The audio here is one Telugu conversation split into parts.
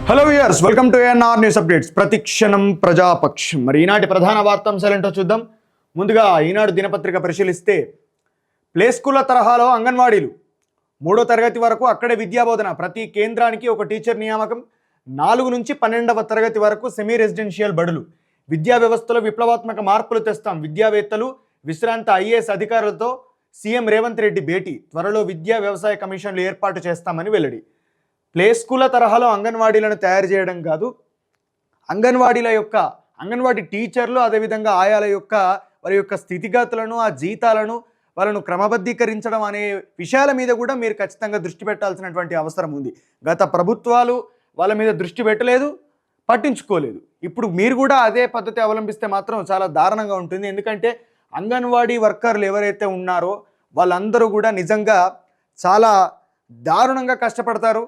Hello viewers, welcome to ANR news updates. ప్రతిక్షణం ప్రజాపక్షం. మరి ఈనాటి ప్రధాన వార్తాంశాలు ఏంటో చూద్దాం. ముందుగా ఈనాడు దినపత్రిక పరిశీలిస్తే, ప్లే స్కూళ్ల తరహాలో అంగన్వాడీలు 3వ తరగతి వరకు అక్కడే విద్యాబోధన, ప్రతి కేంద్రానికి ఒక టీచర్ నియామకం, 4 నుంచి 12వ తరగతి వరకు సెమీ రెసిడెన్షియల్ బడులు, విద్యా వ్యవస్థలో విప్లవాత్మక మార్పులు తెస్తాం, విద్యావేత్తలు విశ్రాంత ఐఏఎస్ అధికారులతో సీఎం రేవంత్ రెడ్డి భేటీ, త్వరలో విద్యా వ్యవసాయ కమిషన్లు ఏర్పాటు చేస్తామని వెల్లడి. ప్లే స్కూళ్ళ తరహాలో అంగన్వాడీలను తయారు చేయడం కాదు, అంగన్వాడీ టీచర్లు అదేవిధంగా ఆయాల యొక్క వారి యొక్క స్థితిగతులను, ఆ జీతాలను వాళ్ళను క్రమబద్ధీకరించడం అనే విషయాల మీద కూడా మీరు ఖచ్చితంగా దృష్టి పెట్టాల్సినటువంటి అవసరం ఉంది. గత ప్రభుత్వాలు వాళ్ళ మీద దృష్టి పెట్టలేదు, పట్టించుకోలేదు. ఇప్పుడు మీరు కూడా అదే పద్ధతి అవలంబిస్తే మాత్రం చాలా దారుణంగా ఉంటుంది. ఎందుకంటే అంగన్వాడీ వర్కర్లు ఎవరైతే ఉన్నారో వాళ్ళందరూ కూడా నిజంగా చాలా దారుణంగా కష్టపడతారు.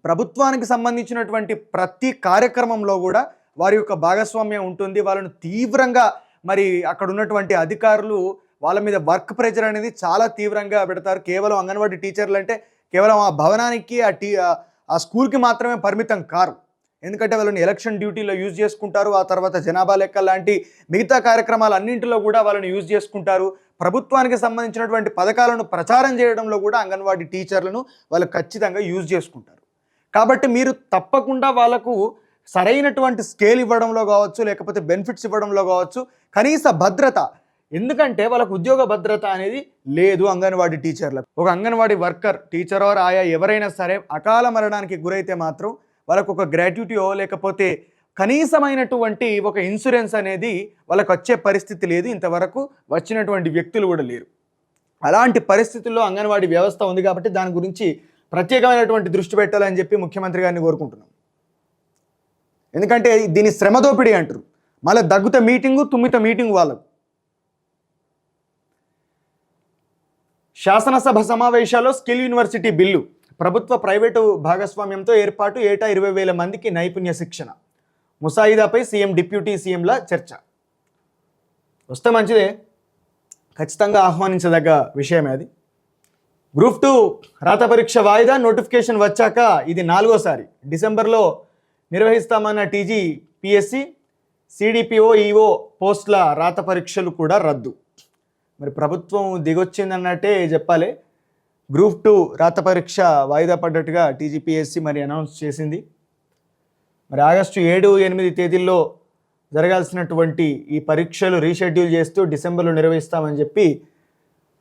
ప్రభుత్వానికి సంబంధించినటువంటి ప్రతి కార్యక్రమంలో కూడా వారి యొక్క భాగస్వామ్యం ఉంటుంది. వాళ్ళను తీవ్రంగా మరి అక్కడ ఉన్నటువంటి అధికారులు వాళ్ళ మీద వర్క్ ప్రెషర్ అనేది చాలా తీవ్రంగా పెడతారు. కేవలం అంగన్వాడీ టీచర్లు అంటే కేవలం ఆ భవనానికి ఆ స్కూల్కి మాత్రమే పరిమితం కారు. ఎందుకంటే వాళ్ళని ఎలక్షన్ డ్యూటీలో యూజ్ చేసుకుంటారు, ఆ తర్వాత జనాభా లెక్క లాంటి మిగతా కార్యక్రమాలు అన్నింటిలో కూడా వాళ్ళని యూజ్ చేసుకుంటారు. ప్రభుత్వానికి సంబంధించినటువంటి పథకాలను ప్రచారం చేయడంలో కూడా అంగన్వాడీ టీచర్లను వాళ్ళు ఖచ్చితంగా యూజ్ చేసుకుంటారు. కాబట్టి మీరు తప్పకుండా వాళ్ళకు సరైనటువంటి స్కేల్ ఇవ్వడంలో కావచ్చు, లేకపోతే బెనిఫిట్స్ ఇవ్వడంలో కావచ్చు, కనీస భద్రత, ఎందుకంటే వాళ్ళకు ఉద్యోగ భద్రత అనేది లేదు అంగన్వాడీ టీచర్లకు. ఒక అంగన్వాడీ వర్కర్, టీచర్ ఆర్ ఆయా ఎవరైనా సరే అకాల మరణానికి గురైతే మాత్రం వాళ్ళకు ఒక గ్రాట్యుటీయో లేకపోతే కనీసమైనటువంటి ఒక ఇన్సూరెన్స్ అనేది వాళ్ళకు వచ్చే పరిస్థితి లేదు. ఇంతవరకు వచ్చినటువంటి వ్యక్తులు కూడా లేరు. అలాంటి పరిస్థితుల్లో అంగన్వాడీ వ్యవస్థ ఉంది. కాబట్టి దాని గురించి ప్రత్యేకమైనటువంటి దృష్టి పెట్టాలని చెప్పి ముఖ్యమంత్రి గారిని కోరుకుంటున్నాం. ఎందుకంటే దీన్ని శ్రమ దోపిడీ అంటారు. మళ్ళీ దగ్గుత మీటింగు, తుమ్మిత మీటింగు వాళ్ళకు. శాసనసభ సమావేశాల్లో స్కిల్ యూనివర్సిటీ బిల్లు, ప్రభుత్వ ప్రైవేటు భాగస్వామ్యంతో ఏర్పాటు, ఏటా 20,000 మందికి నైపుణ్య శిక్షణ, ముసాయిదాపై సీఎం డిప్యూటీ సీఎంల చర్చ. వస్తే మంచిదే, ఖచ్చితంగా ఆహ్వానించదగ్గ విషయమే అది. గ్రూప్ 2 రాత పరీక్ష వాయిదా, నోటిఫికేషన్ వచ్చాక ఇది 4వసారి. డిసెంబర్లో నిర్వహిస్తామన్న టీజీపీఎస్సీ, సిడిపిఓ, ఈఓ పోస్టుల రాత పరీక్షలు కూడా రద్దు. మరి ప్రభుత్వం దిగొచ్చిందన్నట్టే చెప్పాలి. గ్రూప్ 2 రాత పరీక్ష వాయిదా పడ్డట్టుగా టీజీపీఎస్సీ మరి అనౌన్స్ చేసింది. మరి ఆగస్టు 7, 8 తేదీల్లో జరగాల్సినటువంటి ఈ పరీక్షలు రీషెడ్యూల్ చేస్తూ డిసెంబర్లో నిర్వహిస్తామని చెప్పి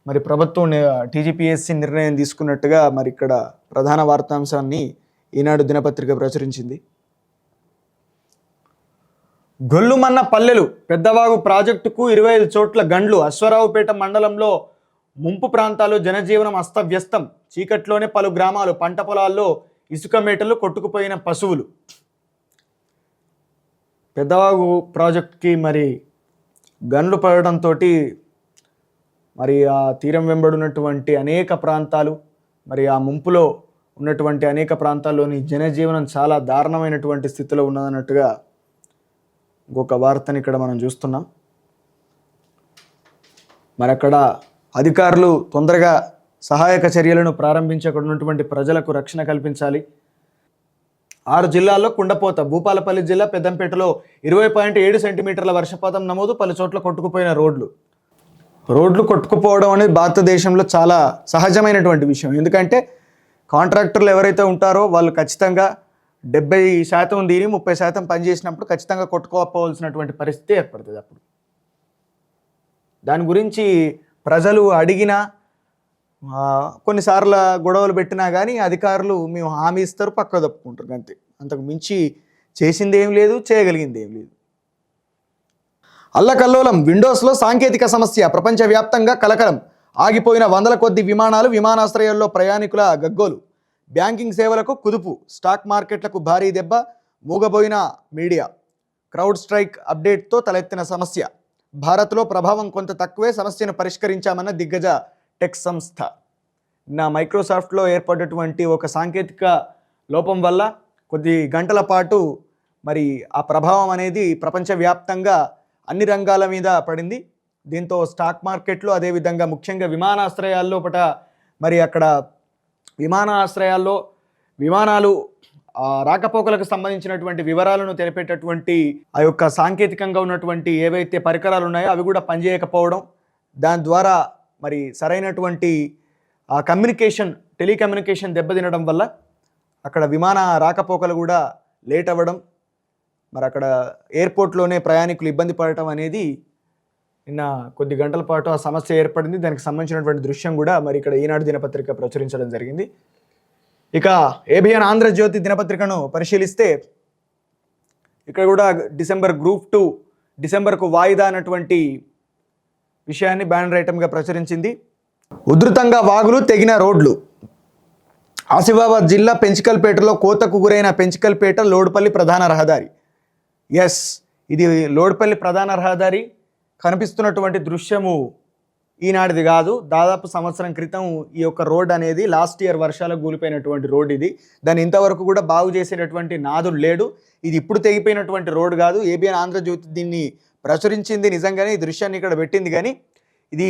మరి ప్రభుత్వం టీజీపీఎస్సీ నిర్ణయం తీసుకున్నట్టుగా మరి ఇక్కడ ప్రధాన వార్తాంశాన్ని ఈనాడు దినపత్రిక ప్రచురించింది. గొల్లుమన్న పల్లెలు, పెద్దవాగు ప్రాజెక్టుకు 25 చోట్ల గండ్లు, అశ్వరావుపేట మండలంలో ముంపు ప్రాంతాలు జనజీవనం అస్తవ్యస్తం, చీకట్లోనే పలు గ్రామాలు, పంట పొలాల్లో ఇసుక మేటలు, కొట్టుకుపోయిన పశువులు. పెద్దవాగు ప్రాజెక్టుకి మరి గండ్లు పడడంతో మరి ఆ తీరం వెంబడున్నటువంటి అనేక ప్రాంతాలు, మరి ఆ ముంపులో ఉన్నటువంటి అనేక ప్రాంతాల్లోని జనజీవనం చాలా దారుణమైనటువంటి స్థితిలో ఉన్నదన్నట్టుగా ఇంకొక వార్తని ఇక్కడ మనం చూస్తున్నాం. మరి అక్కడ అధికారులు తొందరగా సహాయక చర్యలను ప్రారంభించి అక్కడ ఉన్నటువంటి ప్రజలకు రక్షణ కల్పించాలి. 6 జిల్లాల్లో కుండపోత, భూపాలపల్లి జిల్లా పెద్దంపేటలో 20.7 సెంటీమీటర్ల వర్షపాతం నమోదు, పలు చోట్ల కొట్టుకుపోయిన రోడ్లు కొట్టుకుపోవడం అనేది భారతదేశంలో చాలా సహజమైనటువంటి విషయం. ఎందుకంటే కాంట్రాక్టర్లు ఎవరైతే ఉంటారో వాళ్ళు ఖచ్చితంగా 70% దీని 30% పనిచేసినప్పుడు ఖచ్చితంగా కొట్టుకోపోవాల్సినటువంటి పరిస్థితి ఏర్పడుతుంది. అప్పుడు దాని గురించి ప్రజలు అడిగినా, కొన్నిసార్లు గొడవలు పెట్టినా కానీ అధికారులు మేము హామీ ఇస్తారు, పక్క తప్పుకుంటారు అంతే. అంతకు మించి చేసింది ఏం లేదు, చేయగలిగింది ఏం లేదు. అల్లకల్లోలం, విండోస్లో సాంకేతిక సమస్య, ప్రపంచవ్యాప్తంగా కలకలం, ఆగిపోయిన 100ల కొద్ది విమానాలు, విమానాశ్రయాల్లో ప్రయాణికుల గగ్గోలు, బ్యాంకింగ్ సేవలకు కుదుపు, స్టాక్ మార్కెట్లకు భారీ దెబ్బ, మూగబోయిన మీడియా, క్రౌడ్ స్ట్రైక్ అప్డేట్తో తలెత్తిన సమస్య, భారత్లో ప్రభావం కొంత తక్కువే, సమస్యను పరిష్కరించామన్న దిగ్గజ టెక్ సంస్థ. మైక్రోసాఫ్ట్లో ఏర్పడినటువంటి ఒక సాంకేతిక లోపం వల్ల కొద్ది గంటల పాటు మరి ఆ ప్రభావం అనేది ప్రపంచవ్యాప్తంగా అన్ని రంగాల మీద పడింది. దీంతో స్టాక్ మార్కెట్లు, అదేవిధంగా ముఖ్యంగా విమానాశ్రయాల్లో మరి అక్కడ విమానాశ్రయాల్లో విమానాలు ఆ రాకపోకలకు సంబంధించినటువంటి వివరాలను తెలిపేటటువంటి ఆ యొక్క సాంకేతికంగా ఉన్నటువంటి ఏవైతే పరికరాలు ఉన్నాయో అవి కూడా పనిచేయకపోవడం, దాని ద్వారా మరి సరైనటువంటి ఆ టెలికమ్యూనికేషన్ దెబ్బతినడం వల్ల అక్కడ విమాన రాకపోకలు కూడా లేట్ అవ్వడం, మరి అక్కడ ఎయిర్పోర్ట్లోనే ప్రయాణికులు ఇబ్బంది పడటం అనేది నిన్న కొద్ది గంటల పాటు ఆ సమస్య ఏర్పడింది. దానికి సంబంధించినటువంటి దృశ్యం కూడా మరి ఇక్కడ ఈనాడు దినపత్రిక ప్రచురించడం జరిగింది. ఇక ఏబిఎన్ ఆంధ్రజ్యోతి దినపత్రికను పరిశీలిస్తే ఇక్కడ కూడా గ్రూప్ 2 డిసెంబర్కు వాయిదా అన్నటువంటి విషయాన్ని బ్యానర్ ఐటమ్గా ప్రచురించింది. ఉధృతంగా వాగులు, తెగిన రోడ్లు. ఆసిఫాబాద్ జిల్లా పెంచికల్పేటలో కోతకు గురైన పెంచికల్పేట లోడ్పల్లి ప్రధాన రహదారి. ఎస్, ఇది లోడ్పల్లి ప్రధాన రహదారి. కనిపిస్తున్నటువంటి దృశ్యము ఈనాటిది కాదు, దాదాపు సంవత్సరం క్రితం ఈ యొక్క రోడ్ అనేది లాస్ట్ ఇయర్ వర్షాలకు కూలిపోయినటువంటి రోడ్ ఇది. దాన్ని ఇంతవరకు కూడా బాగు చేసేటటువంటి నాదుడు లేడు. ఇది ఇప్పుడు తెగిపోయినటువంటి రోడ్ కాదు. ఏబిఎన్ ఆంధ్రజ్యోతి దీన్ని ప్రచురించింది నిజంగానే, ఈ దృశ్యాన్ని ఇక్కడ పెట్టింది. కానీ ఇది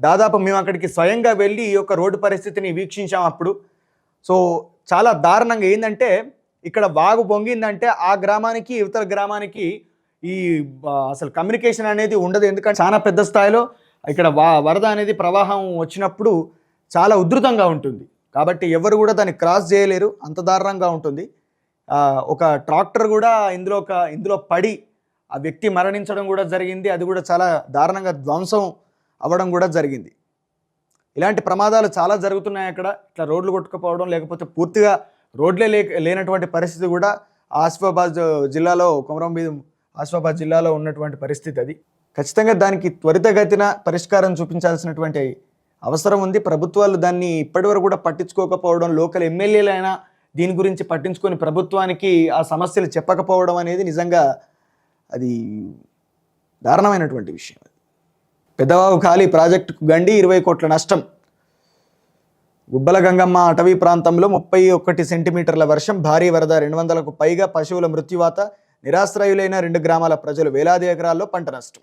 దాదాపు మేము అక్కడికి స్వయంగా వెళ్ళి ఈ యొక్క రోడ్డు పరిస్థితిని వీక్షించాం అప్పుడు. సో చాలా దారుణంగా ఏంటంటే ఇక్కడ వాగు పొంగిందంటే ఆ గ్రామానికి ఇవతల గ్రామానికి ఈ అసలు కమ్యూనికేషన్ అనేది ఉండదు. ఎందుకంటే చాలా పెద్ద స్థాయిలో ఇక్కడ వరద అనేది ప్రవాహం వచ్చినప్పుడు చాలా ఉధృతంగా ఉంటుంది. కాబట్టి ఎవరు కూడా దాన్ని క్రాస్ చేయలేరు, అంత దారుణంగా ఉంటుంది. ఒక ట్రాక్టర్ కూడా ఇందులో పడి ఆ వ్యక్తి మరణించడం కూడా జరిగింది. అది కూడా చాలా దారుణంగా ధ్వంసం అవ్వడం కూడా జరిగింది. ఇలాంటి ప్రమాదాలు చాలా జరుగుతున్నాయి అక్కడ. ఇట్లా రోడ్లు కొట్టుకుపోవడం, లేకపోతే పూర్తిగా రోడ్లే లేనటువంటి పరిస్థితి కూడా ఆసిఫాబాద్ జిల్లాలో ఆసిఫాబాద్ జిల్లాలో ఉన్నటువంటి పరిస్థితి అది. ఖచ్చితంగా దానికి త్వరితగతిన పరిష్కారం చూపించాల్సినటువంటి అవసరం ఉంది. ప్రభుత్వాలు దాన్ని ఇప్పటివరకు కూడా పట్టించుకోకపోవడం, లోకల్ ఎమ్మెల్యేలైనా దీని గురించి పట్టించుకొని ప్రభుత్వానికి ఆ సమస్యలు చెప్పకపోవడం అనేది నిజంగా అది దారుణమైనటువంటి విషయం. పెద్దవాగు ఖాళీ, ప్రాజెక్టుకు గండి, 20 కోట్ల నష్టం. గుబ్బల గంగమ్మ అటవీ ప్రాంతంలో 31 సెంటీమీటర్ల వర్షం, భారీ వరద, 200కు పైగా పశువుల మృత్యువాత, నిరాశ్రయులైన 2 గ్రామాల ప్రజలు, వేలాది ఎకరాల్లో పంట నష్టం.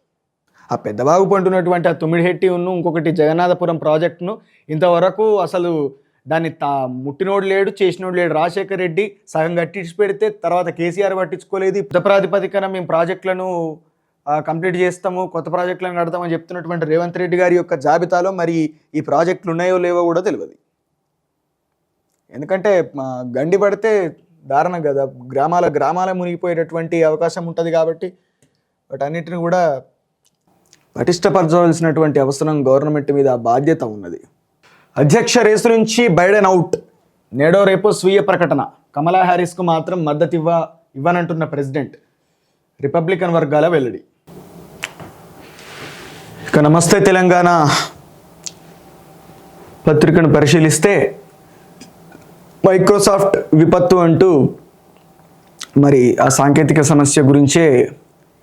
ఆ పెద్దవాగు పంటున్నటువంటి ఆ తుమ్మిడిహెట్టి ఇంకొకటి జగన్నాథపురం ప్రాజెక్టును ఇంతవరకు అసలు దాన్ని ముట్టినోడు లేడు, చేసినోడు లేడు. రాజశేఖర్ రెడ్డి సగం కట్టించి పెడితే తర్వాత కేసీఆర్ పట్టించుకోలేదు. యుద్ధ ప్రాతిపదికన మేము ప్రాజెక్టులను కంప్లీట్ చేస్తాము, కొత్త ప్రాజెక్టులను కడతామని చెప్తున్నటువంటి రేవంత్ రెడ్డి గారి యొక్క జాబితాలో మరి ఈ ప్రాజెక్టులు ఉన్నాయో లేవో కూడా తెలియదు. ఎందుకంటే గండి పడితే దారుణం కదా, గ్రామాల మునిగిపోయేటటువంటి అవకాశం ఉంటుంది. కాబట్టి వాటన్నిటిని కూడా పటిష్టపరచవలసినటువంటి అవసరం గవర్నమెంట్ మీద బాధ్యత ఉన్నది. అధ్యక్ష రేసు నుంచి బైడెన్ అవుట్, నేడో రేపో స్వీయ ప్రకటన. కమలా హ్యారిస్కు మాత్రం మద్దతు ఇవ్వనంటున్న ప్రెసిడెంట్, రిపబ్లికన్ వర్గాల వెల్లడి. ఇక నమస్తే తెలంగాణ పత్రికను పరిశీలిస్తే మైక్రోసాఫ్ట్ విపత్తు అంటూ మరి ఆ సాంకేతిక సమస్య గురించే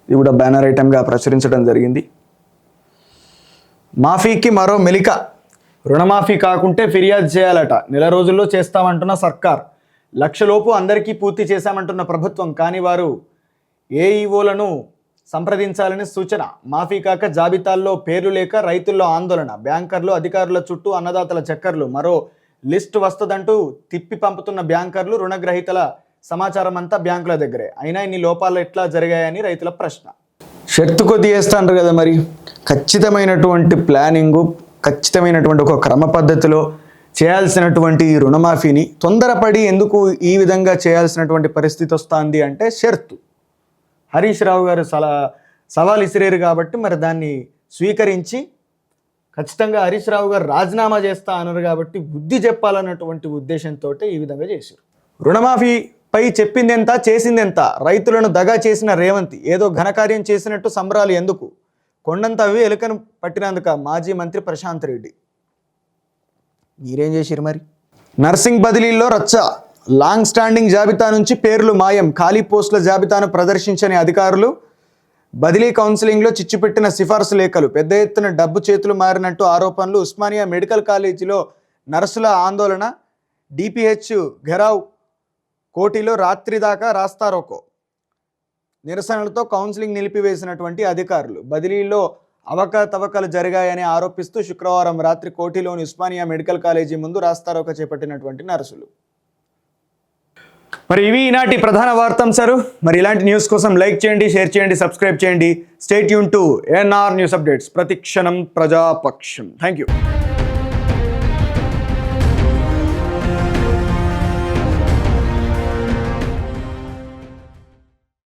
ఇది కూడా బ్యానర్ ఐటమ్గా ప్రచురించడం జరిగింది. మాఫీకి మరో మెలిక, రుణమాఫీ కాకుంటే ఫిర్యాదు చేయాలట, నెల రోజుల్లో చేస్తామంటున్న సర్కార్. 1,00,000 లోపు అందరికీ పూర్తి చేశామంటున్న ప్రభుత్వం, కానీ వారు ఏఈఓలను సంప్రదించాలని సూచన. మాఫీ కాక జాబితాల్లో పేర్లు లేక రైతుల్లో ఆందోళన, బ్యాంకర్లు అధికారుల చుట్టూ అన్నదాతల చక్కర్లు. మరో లిస్టు వస్తుందంటూ తిప్పి పంపుతున్న బ్యాంకర్లు, రుణగ్రహీతల సమాచారం అంతా బ్యాంకుల దగ్గరే. అయినా ఇన్ని లోపాలు ఎట్లా జరిగాయని రైతుల ప్రశ్న. శక్తి కొద్ది చేస్తాంటారు కదా, మరి ఖచ్చితమైనటువంటి ప్లానింగు, ఖచ్చితమైనటువంటి ఒక క్రమ పద్ధతిలో చేయాల్సినటువంటి ఈ రుణమాఫీని తొందరపడి ఎందుకు ఈ విధంగా చేయాల్సినటువంటి పరిస్థితి వస్తుంది అంటే షరతు. హరీష్ రావు గారు సవాల్ ఇసిరేరు కాబట్టి మరి దాన్ని స్వీకరించి ఖచ్చితంగా హరీష్ రావు గారు రాజీనామా చేస్తా అన్నారు కాబట్టి బుద్ధి చెప్పాలన్నటువంటి ఉద్దేశంతో ఈ విధంగా చేశారు. రుణమాఫీపై చెప్పిందెంత చేసిందెంత, రైతులను దగా చేసిన రేవంత్, ఏదో ఘనకార్యం చేసినట్టు సంబరాలు ఎందుకు, కొండంత అవి ఎలుకను పట్టినందుక, మాజీ మంత్రి ప్రశాంత్ రెడ్డి. మీరేం చేసిరు మరి? నర్సింగ్ బదిలీల్లో రచ్చ, లాంగ్ స్టాండింగ్ జాబితా నుంచి పేర్లు మాయం, ఖాళీ పోస్టుల జాబితాను ప్రదర్శించని అధికారులు, బదిలీ కౌన్సిలింగ్లో చిచ్చుపెట్టిన సిఫార్సు లేఖలు, పెద్ద ఎత్తున డబ్బు చేతులు మారినట్టు ఆరోపణలు, ఉస్మానియా మెడికల్ కాలేజీలో నర్సుల ఆందోళన, డిపిహెచ్ ఘెరావ్, కోటిలో రాత్రి దాకా రాస్తారోకో, నిరసనలతో కౌన్సిలింగ్ నిలిపివేసినటువంటి అధికారులు, బదిలీలో అవకతవకలు జరిగాయని ఆరోపిస్తూ శుక్రవారం రాత్రి కోటిలోని ఉస్మానియా మెడికల్ కాలేజీ ముందు రాస్తారోకో చేపట్టినటువంటి నర్సులు. మరి ఇవి ఈనాటి ప్రధాన వార్తాంశాలు. మరి ఇలాంటి న్యూస్ కోసం లైక్ చేయండి, షేర్ చేయండి, సబ్స్క్రైబ్ చేయండి. Stay tune to ANR news updates. ప్రతిక్షణం ప్రజాపక్షం. Thank you.